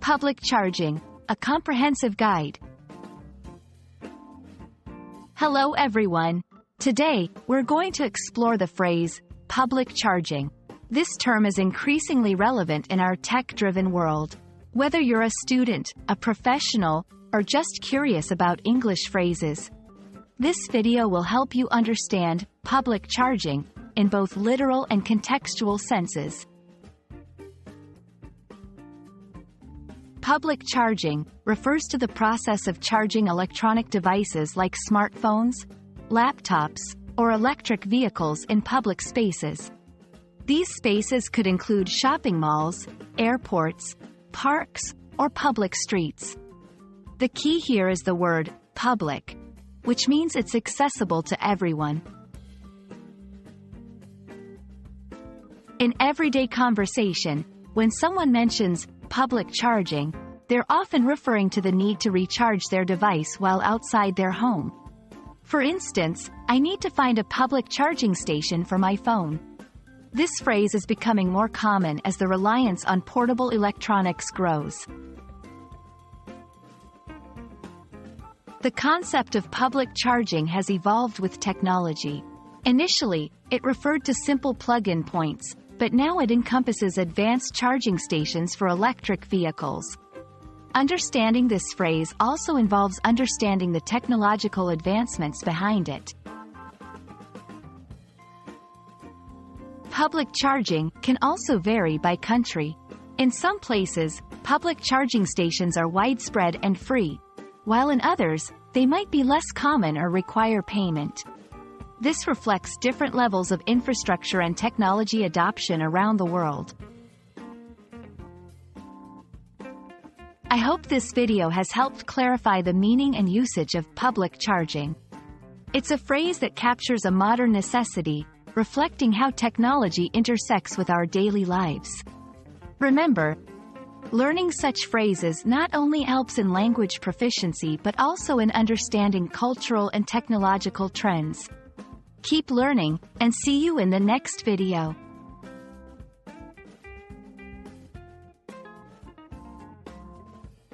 Public charging, a comprehensive guide. Hello everyone. Today, we're going to explore the phrase, public charging. This term is increasingly relevant in our tech-driven world. Whether you're a student, a professional, or just curious about English phrases, this video will help you understand public charging in both literal and contextual senses. Public charging refers to the process of charging electronic devices like smartphones, laptops, or electric vehicles in public spaces. These spaces could include shopping malls, airports, parks, or public streets. The key here is the word public, which means it's accessible to everyone. In everyday conversation, when someone mentions public charging, they're often referring to the need to recharge their device while outside their home. For instance, I need to find a public charging station for my phone. This phrase is becoming more common as the reliance on portable electronics grows. The concept of public charging has evolved with technology. Initially, it referred to simple plug-in points, but now it encompasses advanced charging stations for electric vehicles. Understanding this phrase also involves understanding the technological advancements behind it. Public charging can also vary by country. In some places, public charging stations are widespread and free, while in others, they might be less common or require payment. This reflects different levels of infrastructure and technology adoption around the world. I hope this video has helped clarify the meaning and usage of public charging. It's a phrase that captures a modern necessity, reflecting how technology intersects with our daily lives. Remember, learning such phrases not only helps in language proficiency but also in understanding cultural and technological trends. Keep learning, and see you in the next video.